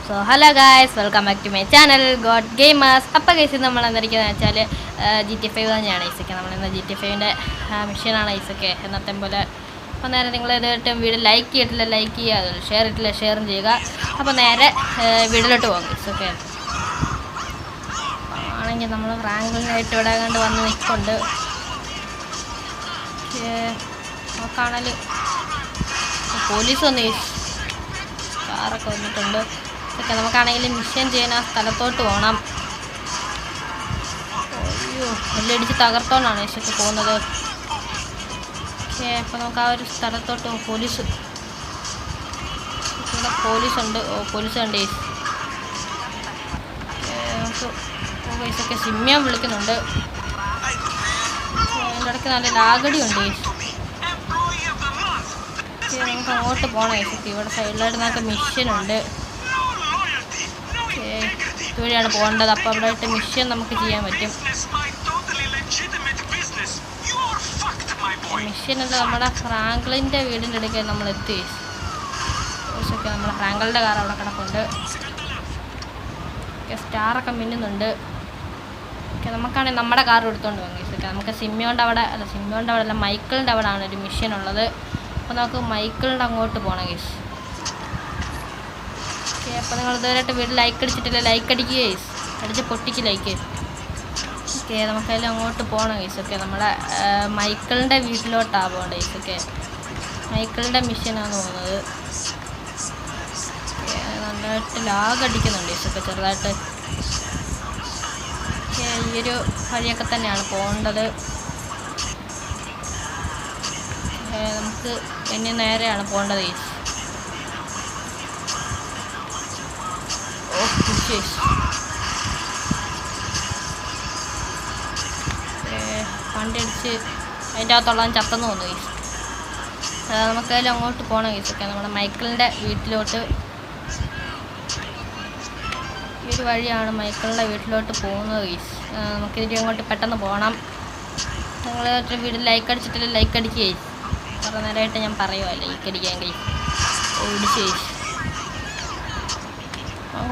So hello guys, welcome back to my channel God Gamers. അപ്പോൾ guys നമ്മൾ എന്തായിരിക്കുന്നത് വെച്ചാൽ GTA 5 തന്നെയാണ് ഐസൊക്കെ. നമ്മളിന്ന് GTA 5ൻ്റെ മിഷനാണ് ഐസൊക്കെ. എന്നത്തെ പോലെ അപ്പോൾ നേരെ നിങ്ങൾ ഇതായിട്ട് വീഡിയോ ലൈക്ക് ചെയ്തിട്ടില്ല ലൈക്ക് ചെയ്യുക, ഷെയർ ഇട്ടില്ല ഷെയറും ചെയ്യുക. അപ്പോൾ നേരെ വീഡിയോയിലോട്ട് പോകാം ഐസൊക്കെ. ആണെങ്കിൽ നമ്മൾ ഫ്രാങ്ക്ലിനായിട്ട് ഇവിടെ കണ്ട് വന്ന് നിൽക്കുന്നുണ്ട്. നോക്കാണൽ പോലീസ് വന്ന് കാറൊക്കെ വന്നിട്ടുണ്ട്. ഓക്കെ, നമുക്കാണെങ്കിൽ മിഷൻ ചെയ്യാൻ ആ സ്ഥലത്തോട്ട് പോകണം. അയ്യോ, എല്ലടിച്ച് തകർത്തോണ്ടാണ് ഏശൊക്കെ പോകുന്നത്. ഓക്കെ, അപ്പോൾ നമുക്ക് ആ ഒരു സ്ഥലത്തോട്ട് പോലീസ് ഇവിടെ പോലീസുണ്ട്. പോലീസ് കണ്ടേ നമുക്ക് പൈസൊക്കെ സിമ്മിയാൻ വിളിക്കുന്നുണ്ട്. അതിൻ്റെ ഇടയ്ക്ക് നല്ല ലാഗടി ഉണ്ട്. നമുക്ക് അങ്ങോട്ട് പോകണം ഏശൊക്കെ. ഇവിടെ സൈഡിലായിട്ട് നമുക്ക് മിഷനുണ്ട്. ഇതുവഴിയാണ് പോകേണ്ടത്. അപ്പോൾ അവിടെ ആയിട്ട് മിഷൻ നമുക്ക് ചെയ്യാൻ പറ്റും. മിഷനല്ല, നമ്മുടെ ഫ്രാങ്ക്ലിൻ്റെ വീടിൻ്റെ ഇടയ്ക്ക് നമ്മൾ എത്തി. ഓക്കെ, നമ്മുടെ ഫ്രാങ്ക്ലിൻ്റെ കാർ അവിടെ കിടപ്പുണ്ട്. ഓക്കെ, സ്റ്റാറൊക്കെ മിന്നുന്നുണ്ട്. ഓക്കെ, നമുക്കാണെങ്കിൽ നമ്മുടെ കാർ എടുത്തുകൊണ്ട് പോകാം. ഓക്കെ, നമുക്ക് സിമ്മിയോണ്ട് അവിടെ അല്ല മൈക്കിളിൻ്റെ അവിടെ ആണ് ഒരു മിഷൻ ഉള്ളത്. അപ്പോൾ നമുക്ക് മൈക്കിളിൻ്റെ അങ്ങോട്ട് പോകണം ഗൈസ്. ഓക്കെ, അപ്പോൾ നിങ്ങൾ ഇതുവരെയായിട്ട് വീട്ടിൽ ലൈക്ക് അടിച്ചിട്ടില്ല ലൈക്ക് അടിക്കുക ഗൈസ്, അടിച്ച് പൊട്ടിക്ക് ലൈക്ക്. ഓക്കെ, നമുക്കതിൽ അങ്ങോട്ട് പോകണം ഗൈസ്. ഓക്കെ, നമ്മുടെ മൈക്കിളിൻ്റെ വീട്ടിലോട്ടാണ് പോകേണ്ടത് ഗൈസ്. ഓക്കെ, മൈക്കിളിൻ്റെ മിഷനാണ് പോകുന്നത്. ഓക്കെ, നന്നായിട്ട് ലാഗ് അടിക്കുന്നുണ്ട് ഗൈസ്. ഒക്കെ ചെറുതായിട്ട്. ഓക്കെ, ഈ ഒരു വഴിയൊക്കെ തന്നെയാണ് പോകേണ്ടത്. നമുക്ക് ഇനി നേരെയാണ് പോകേണ്ടത് ഗൈസ്. വണ്ടി അടിച്ച് അതിൻ്റെ അകത്തുള്ള ചത്തെന്ന് തോന്നുന്നു ഗൈസ്. നമുക്കതിൽ അങ്ങോട്ട് പോകണം ഗൈസ്. ഒക്കെ നമ്മുടെ മൈക്കിളിൻ്റെ വീട്ടിലോട്ട് ഈ ഒരു വഴിയാണ് മൈക്കിളിൻ്റെ വീട്ടിലോട്ട് പോകുന്നത് ഗൈസ്. നമുക്കിതിരി അങ്ങോട്ട് പെട്ടെന്ന് പോകണം. നിങ്ങൾ വീട്ടിൽ ലൈക്ക് അടിച്ചിട്ടില്ല ലൈക്ക് അടിക്കുക ഗൈസ്. കുറേ നേരമായിട്ട് ഞാൻ പറയുമോ ലൈക്ക് അടിക്കാൻ ഗൈസ്. ഓടിച്ച് ഗൈസ്.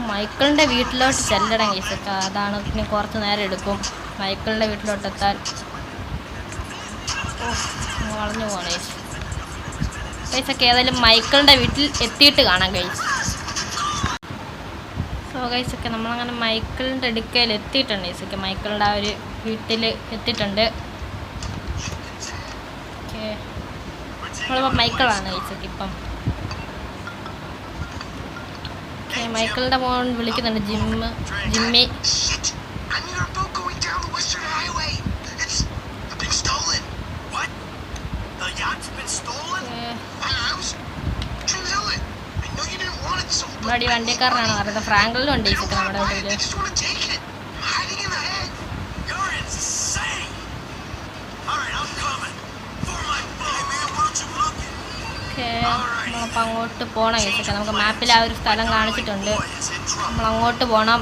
മൈക്കിളിൻ്റെ വീട്ടിലോട്ട് ചെല്ലണം ഗൈസ്. ഒക്കെ അതാണ്. പിന്നെ കുറച്ച് നേരം എടുക്കും മൈക്കിളിൻ്റെ വീട്ടിലോട്ട് എത്താൻ. വളഞ്ഞു പോകണം ഗൈസ്. ഗൈസൊക്കെ ഏതായാലും മൈക്കിളിൻ്റെ വീട്ടിൽ എത്തിയിട്ട് കാണാം ഗൈസ്. സോ ഗൈസൊക്കെ നമ്മളങ്ങനെ മൈക്കിളിൻ്റെ അടുക്കയിൽ എത്തിയിട്ടുണ്ട് ഗൈസൊക്കെ. മൈക്കിളിൻ്റെ ആ ഒരു വീട്ടിൽ എത്തിയിട്ടുണ്ട്. ഓക്കെ, നമ്മളിപ്പോൾ മൈക്കിളാണ് ഗൈസൊക്കെ ഇപ്പം. മൈക്കിളിൻ്റെ മോൻ വിളിക്കുന്നുണ്ട് ജിമ്മി. വണ്ടിക്കാരനാണ് പറയുന്നത്. ഫ്രാങ്ക്ലിനും ഉണ്ട് ഗൈസൊക്കെ നമ്മുടെ വീട്ടിൽ. ഓക്കെ, നമ്മളപ്പോൾ അങ്ങോട്ട് പോകണം ഗൈസൊക്കെ. നമുക്ക് മാപ്പിൽ ആ ഒരു സ്ഥലം കാണിച്ചിട്ടുണ്ട്. നമ്മളങ്ങോട്ട് പോകണം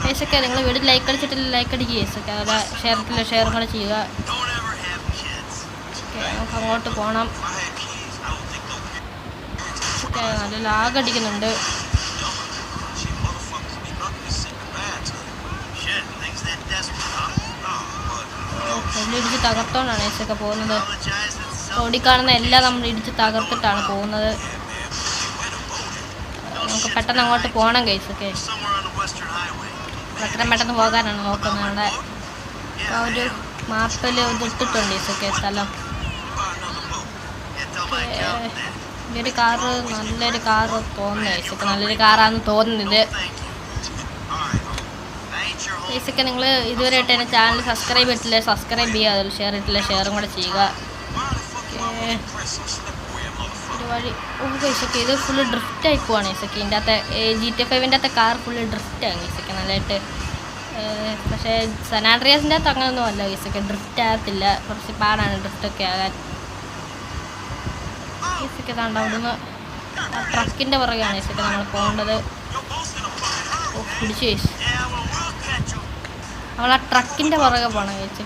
ഗൈസൊക്കെ. നിങ്ങൾ വീട്ടിൽ ലൈക്ക് അടിച്ചിട്ടില്ല ലൈക്ക് അടിക്കുക ഗൈസൊക്കെ. അതുപോലെ ഷെയർ ഇട്ടില്ല ഷെയറും കൂടെ ചെയ്യുക. ഓക്കെ, നമുക്ക് അങ്ങോട്ട് പോകണം. ഓക്കെ, നല്ല ലാഗ് അടിക്കുന്നുണ്ട്. ഇടിച്ച് തകർത്തോണ്ടാണ് ഗൈസൊക്കെ പോകുന്നത്. ഓടിക്കാണുന്ന എല്ലാം നമ്മൾ ഇടിച്ച് തകർത്തിട്ടാണ് പോകുന്നത്. നമുക്ക് പെട്ടെന്ന് അങ്ങോട്ട് പോകണം ഗൈസൊക്കെ. എത്രയും പെട്ടെന്ന് പോകാനാണ് നോക്കുന്നത്. അവിടെ ആ ഒരു മാപ്പിൽ ഇട്ടിട്ടുണ്ട് ഗൈസൊക്കെ സ്ഥലം. ഈ ഒരു കാറ് നല്ലൊരു കാറ് തോന്നുന്നു ഗൈസൊക്കെ. നല്ലൊരു കാറാണെന്ന് തോന്നുന്നത് ഗൈസൊക്കെ. നിങ്ങൾ ഇതുവരെയായിട്ട് എൻ്റെ ചാനൽ സബ്സ്ക്രൈബ് ചെയ്തിട്ടില്ല സബ്സ്ക്രൈബ് ചെയ്യുക, അതിൽ ഷെയർ ഇട്ടില്ല ഷെയറും കൂടെ ചെയ്യുക. ഒരു വഴി ഗൈസൊക്കെ. ഇത് ഫുള്ള് ഡ്രിഫ്റ്റ് ആയി പോവാണ് ഗൈസൊക്കെ. ഇതിൻ്റെ അകത്തെ GTA 5ൻ്റെ അകത്തെ കാർ ഫുള്ള് ഡ്രിഫ്റ്റാണ് ഗൈസൊക്കെ നല്ലതായിട്ട്. പക്ഷേ സനാൻഡ്രിയാസിൻ്റെ അകത്ത് അങ്ങനെയൊന്നും അല്ല ഗൈസൊക്കെ. ഡ്രിഫ്റ്റ് ആകത്തില്ല, കുറച്ച് പാടാണ് ഡ്രിഫ്റ്റൊക്കെ ആകാൻ ഗൈസൊക്കെ. താണ്ട അവിടുന്ന് ആ ട്രക്കിൻ്റെ പുറകെയാണ് ഗൈസൊക്കെ നമ്മൾ പോകേണ്ടത്. പിടിച്ച് ഗൈസ്. നമ്മൾ ആ ട്രക്കിൻ്റെ പുറകെ പോകണം ഗൈസ്.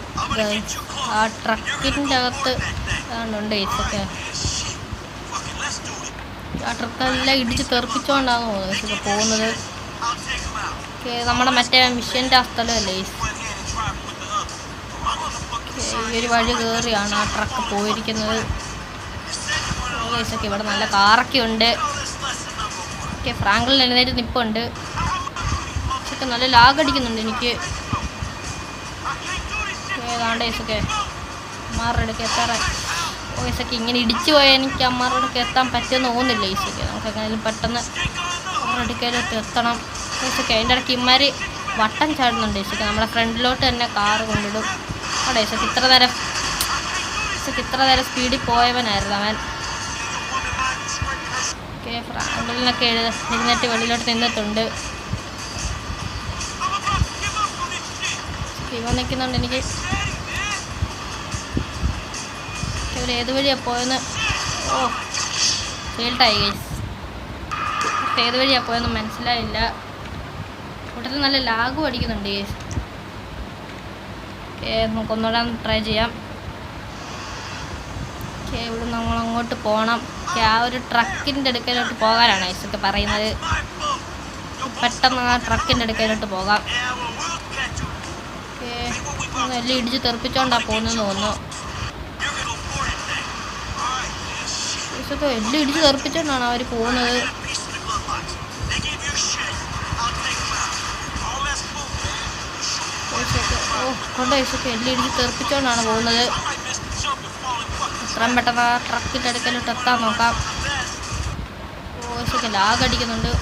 ആ ട്രക്കിൻ്റെ അകത്ത് ഉണ്ട് ഗൈസൊക്കെ. ആ ട്രക്കെല്ലാം ഇടിച്ച് തെറിപ്പിച്ചുകൊണ്ടാണ് പോകുന്നത്. നമ്മുടെ മറ്റേ മിഷൻ്റെ ആ സ്ഥലമല്ലേ, ഈ ഒരു വഴി കയറിയാണ് ആ ട്രക്ക് പോയിരിക്കുന്നത്. ഇവിടെ നല്ല കാറൊക്കെ ഉണ്ട്. ഫ്രാങ്കിളിൽ എഴുന്നേറ്റ് നിൽപ്പുണ്ട്. നല്ല ലാഗ് അടിക്കുന്നുണ്ട് എനിക്ക്. ഏതാണ്ട് ഏസൊക്കെ അമ്മാരുടെ അടുക്ക് എത്താറായി. ഏസൊക്കെ ഇങ്ങനെ ഇടിച്ചു പോയാൽ എനിക്ക് അമ്മാരുടെ അടുക്ക് എത്താൻ പറ്റുമെന്ന് തോന്നുന്നില്ല. ഏസൊക്കെ നമുക്ക് എങ്ങനെയും പെട്ടെന്ന് അവരുടെ അടുക്കലോട്ട് എത്തണം. ഏസൊക്കെ അതിൻ്റെ ഇടയ്ക്ക് ഇമാർ വട്ടം ചാടുന്നുണ്ട്. ഏസൊക്കെ നമ്മളെ ഫ്രണ്ടിലോട്ട് തന്നെ കാറ് കൊണ്ടിടും. അവിടെ ഏസൊക്കെ ഇത്ര നേരം സ്പീഡിൽ പോയവനായിരുന്നു അവൻ. ഫ്രാങ്കിളിനൊക്കെ എഴുന്നേറ്റ് വെളിയിലോട്ട് നിന്നിട്ടുണ്ട്. ഇവ നിൽക്കുന്നുണ്ട്. എനിക്ക് ഇവർ ഏത് വഴിയാണ് പോയെന്ന് ഫീൽഡായി ഗൈസ്. ഏത് വഴിയാണ് പോയെന്ന് മനസ്സിലായില്ല. കൂട്ടത്തിൽ നല്ല ലാഗും അടിക്കുന്നുണ്ട് ഗൈസ്. നമുക്കൊന്നുകൂടെ ട്രൈ ചെയ്യാം. ഇവിടെ നമ്മൾ അങ്ങോട്ട് പോകണം. ആ ഒരു ട്രക്കിൻ്റെ അടുക്കലോട്ട് പോകാനാണ് ഗൈസൊക്കെ പറയുന്നത്. പെട്ടെന്ന് ആ ട്രക്കിൻ്റെ അടുക്കലോട്ട് പോകാം. എല്ലാം ഇടിച്ച് തെറിപ്പിച്ചോണ്ടാണ് പോകുന്നതെന്ന് തോന്നുന്നു. എല്ലാം ഇടിച്ച് തെറിപ്പിച്ചോണ്ടാണ് അവർ പോകുന്നത്. കൊണ്ട് എല്ലാം ഇടിച്ച് തെറിപ്പിച്ചോണ്ടാണ് പോകുന്നത്. എത്രയും പെട്ടെന്ന് ആ ട്രക്കിൻ്റെ അടുക്കലോട്ട് എത്താൻ നോക്കാം. ഓശൊക്കെ ലാഗ് അടിക്കുന്നുണ്ട്.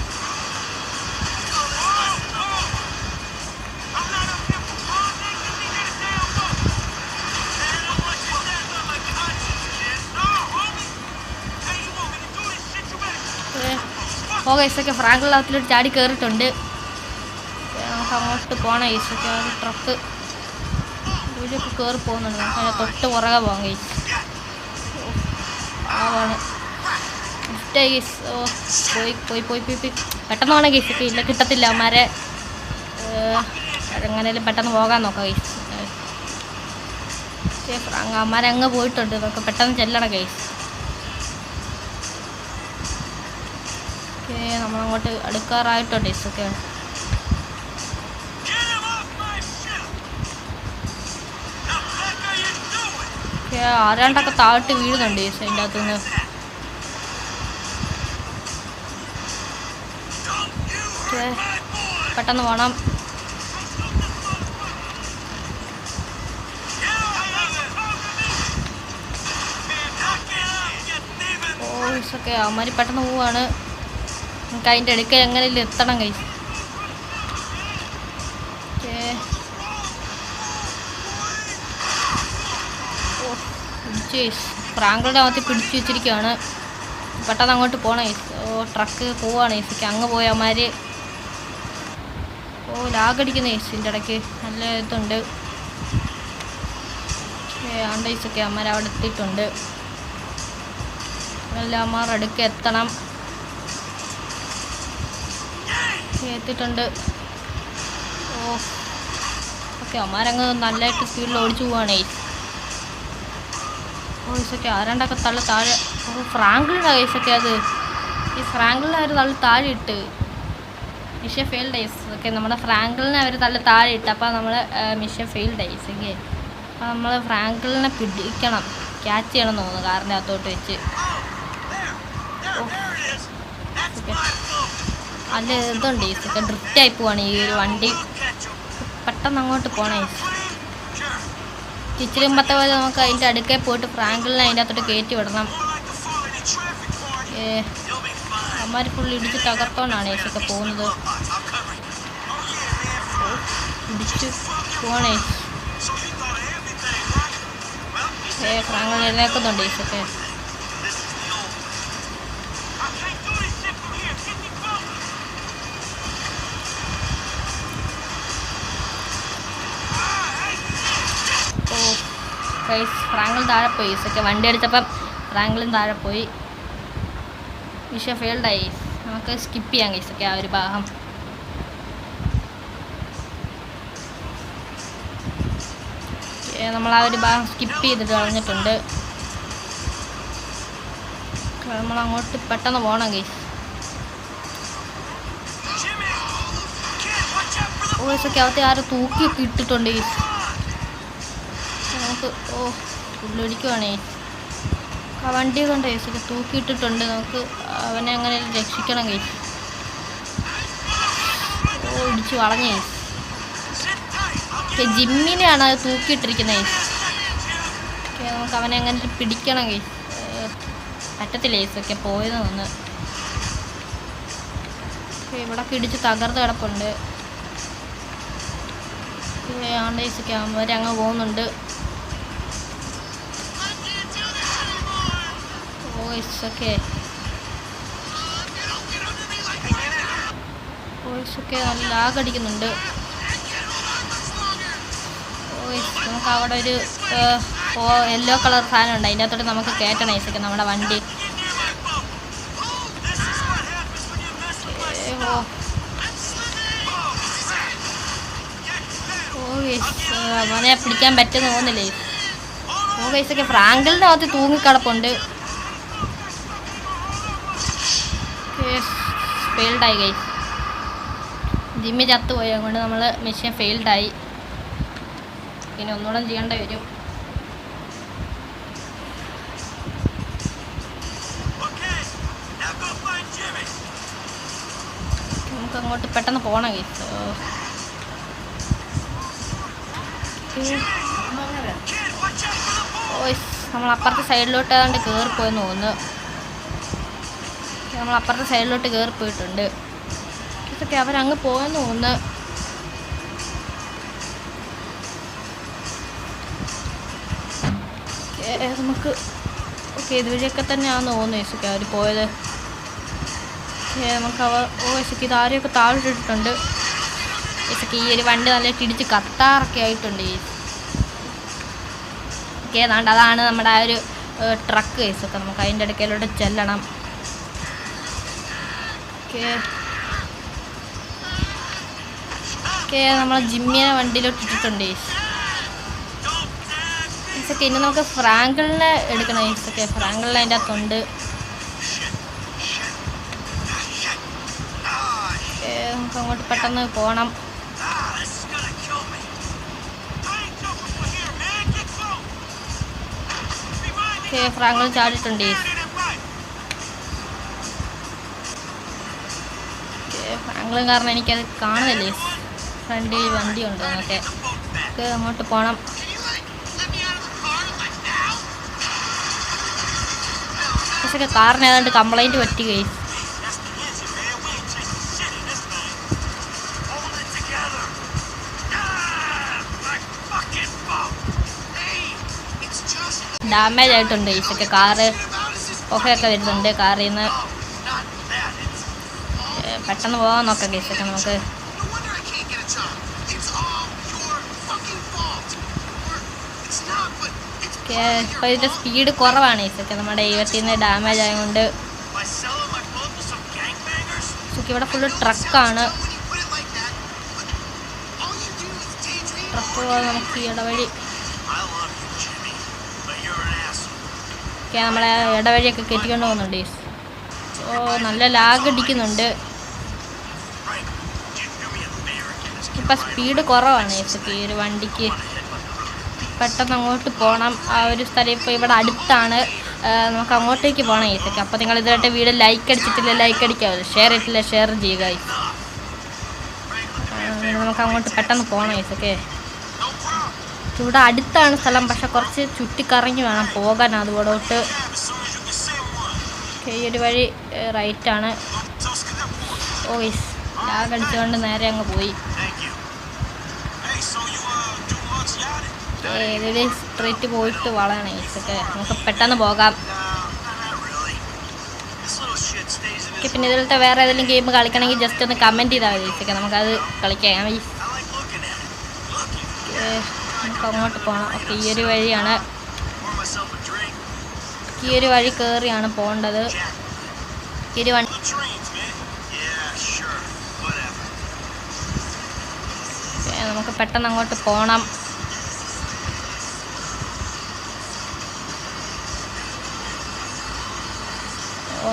ഈസൊക്കെ ഫ്രാങ്കിളിനകത്തിലോട്ട് ചാടി കയറിയിട്ടുണ്ട്. നമുക്ക് അങ്ങോട്ട് പോകണം. ഈസൊക്കെ ഒരു ട്രക്ക് ഇതിലൊക്കെ കയറി പോകുന്നുണ്ട്. നമുക്ക് അതിനെ തൊട്ട് പുറകെ പോകാം. ഗൈസ് ആവാണ് ഗൈസ്. പോയി പെട്ടെന്ന് പോകണം ഗൈസൊക്കെ. ഇല്ല കിട്ടത്തില്ല അവന്മാരെ. എങ്ങനെയും പെട്ടെന്ന് പോകാൻ നോക്കാം ഗൈസ്. അവന്മാരങ്ങ് പോയിട്ടുണ്ട്. നമുക്ക് പെട്ടെന്ന് ചെല്ലണം ഗൈസ്. നമ്മളങ്ങോട്ട് അടുക്കാറായിട്ടുണ്ട് ഗൈസൊക്കെ. ആരാണ്ടൊക്കെ താഴ്ത്തി വീഴുന്നുണ്ട് ഗൈസ് അതിൻ്റെ അകത്തുനിന്ന്. പെട്ടെന്ന് പോകണം. ഗൈസൊക്കെ അവന്മാർ പെട്ടെന്ന് പോവാണ്. നമുക്ക് അതിൻ്റെ ഇടയ്ക്ക് എങ്ങനെയും എത്തണം ഗൈസ്. ഫ്രാങ്കിളുടെ അകത്ത് പിടിച്ചു വെച്ചിരിക്കുകയാണ്. പെട്ടെന്ന് അങ്ങോട്ട് പോകണം ഗൈസ്. ട്രക്ക് പോവാണ് ഗൈസൊക്കെ. അങ്ങ് പോയ അവന്മാർ ലാഗടിക്കുന്ന ഗൈസിൻ്റെ ഇടയ്ക്ക് നല്ല ഇതുണ്ട്. ആണ്ട് ഗൈസൊക്കെ അവന്മാർ അവിടെ എത്തിയിട്ടുണ്ട്. എല്ലാം അമ്മാർ അടുക്ക് എത്തണം. എത്തിയിട്ടുണ്ട്. ഓക്കെ അവന്മാരങ്ങ് നല്ലതായിട്ട് സ്പീഡിൽ ഓടിച്ചു പോവാണ്. ഗൈസൊക്കെ ആരാണ്ടൊക്കെ തള്ളി താഴെ. ഫ്രാങ്കിളിൻ്റെ ഗൈസൊക്കെ അത് ഈ ഫ്രാങ്കിളിനെ അവർ തള്ളി താഴെ ഇട്ട്. മിഷൻ ഫെയിൽഡ് ഗൈസൊക്കെ. നമ്മുടെ ഫ്രാങ്കിളിനെ അവർ തള്ളി താഴെ ഇട്ട്. അപ്പോൾ നമ്മൾ മിഷൻ ഫെയിൽഡ് ഗൈസൊക്കെ. അപ്പോൾ നമ്മൾ ഫ്രാങ്കിളിനെ പിടിക്കണം, ക്യാച്ച് ചെയ്യണം എന്ന് തോന്നുന്നു കാറിൻ്റെ അകത്തോട്ട് വെച്ച്. നല്ല ഇതുണ്ട് ഗൈസൊക്കെ. ഡ്രിഫ്റ്റായി പോവാണ് ഈ ഒരു വണ്ടി. പെട്ടെന്ന് അങ്ങോട്ട് പോകണം ഗൈസ്. ഇച്ചിരി മുമ്പത്തെ പോലെ നമുക്ക് അതിൻ്റെ അടുക്കൽ പോയിട്ട് ഫ്രാങ്കിളിനെ അതിൻ്റെ അകത്തോട്ട് കയറ്റി വിടണം. അവന്മാർ ഫുള്ള് ഇടിച്ച് തകർത്തോണ്ടാണ് ഗൈസൊക്കെ പോകുന്നത്. ഇടിച്ച് പോകണേ. ഫ്രാങ്കിൾ എഴുന്നേക്കുന്നുണ്ട് ഗൈസൊക്കെ. ഫ്രാങ്കിൾ താഴെ പോയി ഗൈസൊക്കെ. വണ്ടി അടിച്ചപ്പം ഫ്രാങ്കിളും താഴെ പോയി. മിഷൻ ഫെയിൽഡായി. നമുക്ക് സ്കിപ്പ് ചെയ്യാം ഗൈസൊക്കെ ആ ഒരു ഭാഗം. നമ്മൾ ആ ഒരു ഭാഗം സ്കിപ്പ് ചെയ്തിട്ട് കളഞ്ഞിട്ടുണ്ട്. നമ്മളങ്ങോട്ട് പെട്ടെന്ന് പോകണം ഗൈസ്. ഓസൊക്കെ അകത്ത് ആരും തൂക്കിയൊക്കെ ഇട്ടിട്ടുണ്ട് ഗൈസ്. നമുക്ക് പുല്ലടിക്കുവാണേ. ആ വണ്ടിയൊക്കെ ഉണ്ട് ഗൈസ്, തൂക്കിയിട്ടിട്ടുണ്ട്. നമുക്ക് അവനെ അങ്ങനെ രക്ഷിക്കണം ഗൈസ്. ഇടിച്ച് വളഞ്ഞ ഗൈസ്. ജിമ്മിനെയാണ് അത് തൂക്കിയിട്ടിരിക്കുന്നത് ഗൈസ്. നമുക്ക് അവനെ അങ്ങനെ പിടിക്കണം ഗൈസ്. പറ്റത്തില്ല ഗൈസ്. ഒക്കെ പോയെന്ന് തോന്നുന്നു. ഇവിടെ ഇടിച്ച് തകർന്ന് കിടപ്പുണ്ട്. ആണ്ടേസൊക്കെ അവരങ്ങ് പോകുന്നുണ്ട്. ഓക്കെ നല്ല ലാഗടിക്കുന്നുണ്ട്. നമുക്ക് അവിടെ ഒരു യെല്ലോ കളർ സാധനം ഉണ്ട്, അതിൻ്റെ അകത്തോട്ട് നമുക്ക് കയറ്റണം ഐസൊക്കെ നമ്മുടെ വണ്ടി. അവനെ പിടിക്കാൻ പറ്റുന്ന തോന്നില്ലേ. ഗൈസൊക്കെ ഫ്രാങ്കിളിൻ്റെ അകത്ത് തൂങ്ങിക്കിടപ്പുണ്ട്. ഫെയിൽഡായി ഗൈസ്. ജിമ്മി ചത്തുപോയി, അതുകൊണ്ട് നമ്മൾ മിഷൻ ഫെയിൽഡായി. പിന്നെ ഒന്നുകൂടെ ചെയ്യേണ്ടി വരും. നമുക്ക് അങ്ങോട്ട് പെട്ടെന്ന് പോകണം ഗൈസ്. നമ്മൾ അപ്പുറത്തെ സൈഡിലോട്ട് ഏതാണ്ട് കയറിപ്പോയെന്ന് തോന്നുന്നു. നമ്മൾ അപ്പുറത്തെ സൈഡിലോട്ട് കയറിപ്പോയിട്ടുണ്ട്. ഇതൊക്കെ അവരങ്ങ് പോയെന്ന് തോന്നുന്നു. നമുക്ക് ഇതുവഴിയൊക്കെ തന്നെയാണെന്ന് തോന്നുന്നു യേശുക്കെ അവർ പോയത്. നമുക്ക് യേശുക്ക് ഇതാരെയൊക്കെ താഴ്ത്തിട്ടിട്ടുണ്ട്. യേശുക്ക് ഈ ഒരു വണ്ടി നല്ല ഇടിച്ച് കത്താറൊക്കെ ആയിട്ടുണ്ട്. ഏതാണ്ട് അതാണ് നമ്മുടെ ആ ഒരു ട്രക്ക് യേശുക്കെ. നമുക്ക് അതിൻ്റെ ഇടയ്ക്കിലോട്ട് ചെല്ലണം. നമ്മളെ ജിമ്മിനെ വണ്ടിയിലോട്ട് ഇട്ടിട്ടുണ്ട് ഈസൊക്കെ. ഇനി നമുക്ക് ഫ്രാങ്കിളിനെ എടുക്കണം ഈസൊക്കെ. ഫ്രാങ്കിളിനെ അതിൻ്റെ അകത്തുണ്ട്. നമുക്ക് അങ്ങോട്ട് പെട്ടെന്ന് പോകണം. ഫ്രാങ്കിൾ ചാടിയിട്ടുണ്ട്. ഫ്രാങ്കിളും കാരണം എനിക്കത് കാണുന്നില്ലേ. ഫ്രണ്ടിൽ വണ്ടിയുണ്ട്. നമുക്ക് അങ്ങോട്ട് പോകണം. പക്ഷേ കാറിന് ഏതാണ്ട് കംപ്ലൈൻറ്റ് പറ്റുകയും ഡാമേജ് ആയിട്ടുണ്ട്. ഈസൊക്കെ കാറ് പുകയൊക്കെ വരുന്നുണ്ട് കാറിൽ നിന്ന്. പെട്ടെന്ന് പോകാൻ നോക്കാം ഈസൊക്കെ നമുക്ക്. ഇപ്പോൾ ഇതിൻ്റെ സ്പീഡ് കുറവാണ് ഈസൊക്കെ. നമ്മുടെ ദൈവത്തിൽ നിന്ന് ഡാമേജ് ആയതുകൊണ്ട്. ഇവിടെ ഫുള്ള് ട്രക്കാണ്. ട്രക്ക് നമുക്ക് ഈ ഇടവഴി നമ്മളെ ഇടവഴിയൊക്കെ കയറ്റിക്കൊണ്ട് പോകുന്നുണ്ട്. നല്ല ലാഗ് അടിക്കുന്നുണ്ട്. ഇപ്പം സ്പീഡ് കുറവാണ് ഈസൊക്കെ ഈ ഒരു വണ്ടിക്ക്. പെട്ടെന്ന് അങ്ങോട്ട് പോകണം. ആ ഒരു സ്ഥലം ഇപ്പോൾ ഇവിടെ അടുത്താണ്. നമുക്ക് അങ്ങോട്ടേക്ക് പോകണം ഈസൊക്കെ. അപ്പോൾ നിങ്ങൾ ഇതുവരെ വീഡിയോ ലൈക്ക് അടിച്ചിട്ടില്ല, ലൈക്ക് അടിക്കാമല്ലോ. ഷെയർ ഇട്ടില്ല, ഷെയർ ചെയ്യുക. നമുക്ക് അങ്ങോട്ട് പെട്ടെന്ന് പോകണം ഈസൊക്കെ. ഇവിടെ അടുത്താണ് സ്ഥലം, പക്ഷെ കുറച്ച് ചുറ്റിക്കറങ്ങി വേണം പോകാൻ അതുകൂടോട്ട്. ഈ ഒരു വഴി റൈറ്റാണ്. ലാഗ് അടിച്ചുകൊണ്ട് നേരെ അങ്ങ് പോയി. ഏതൊരു സ്ട്രീറ്റ് പോയിട്ട് വളയണം ഈസൊക്കെ. നമുക്ക് പെട്ടെന്ന് പോകാം. പിന്നെ ഇതിലത്തെ വേറെ ഏതെങ്കിലും ഗെയിം കളിക്കണമെങ്കിൽ ജസ്റ്റ് ഒന്ന് കമൻറ്റ് ചെയ്താൽ മതി ഈസൊക്കെ. നമുക്കത് കളിക്കാം. നമുക്ക് അങ്ങോട്ട് പോകണം. ഓക്കെ, ഈ ഒരു വഴിയാണ്. ഈ ഒരു വഴി കയറിയാണ് പോകേണ്ടത്. ഈ ഒരു വണ്ടി നമുക്ക് പെട്ടെന്ന് അങ്ങോട്ട് പോകണം.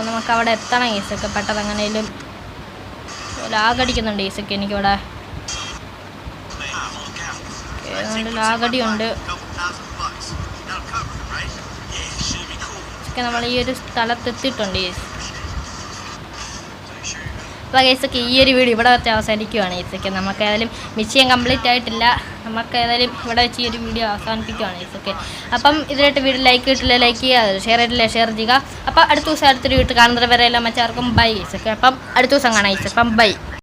അപ്പോൾ നമുക്ക് അവിടെ എത്തണം ഈസൊക്കെ പെട്ടെന്ന് എങ്ങനെയും ലാഗടിക്കുന്നുണ്ട് ഈസൊക്കെ എനിക്കിവിടെ നല്ല ലാഗടിയുണ്ട് നമ്മൾ ഈ ഒരു സ്ഥലത്തെത്തിയിട്ടുണ്ട് ഈസ്. അപ്പോൾ ഗൈസൊക്കെ ഈ ഒരു വീഡിയോ ഇവിടെ വെച്ച് അവസാനിക്കുകയാണ് ഈസൊക്കെ. നമുക്ക് ഏതായാലും മിഷൻ കംപ്ലീറ്റ് ആയിട്ടില്ല. നമുക്ക് ഏതായാലും ഇവിടെ വെച്ച് ഈ ഒരു വീഡിയോ അവസാനിപ്പിക്കുകയാണ് ഈസൊക്കെ. അപ്പം ഇതിലായിട്ട് വീഡിയോ ലൈക്ക് ചെയ്തിട്ടില്ല ലൈക്ക് ചെയ്യുക, ഷെയർ ചെയ്തിട്ടില്ല ഷെയർ ചെയ്യുക. അപ്പോൾ അടുത്ത ദിവസം അടുത്തൊരു വീട്ടിൽ കാണുന്നത് വരെ എല്ലാം മറ്റാർക്കും ബൈ ഈസൊക്കെ. അപ്പം അടുത്ത ദിവസം കാണാം ഈസ്. അപ്പം ബൈ.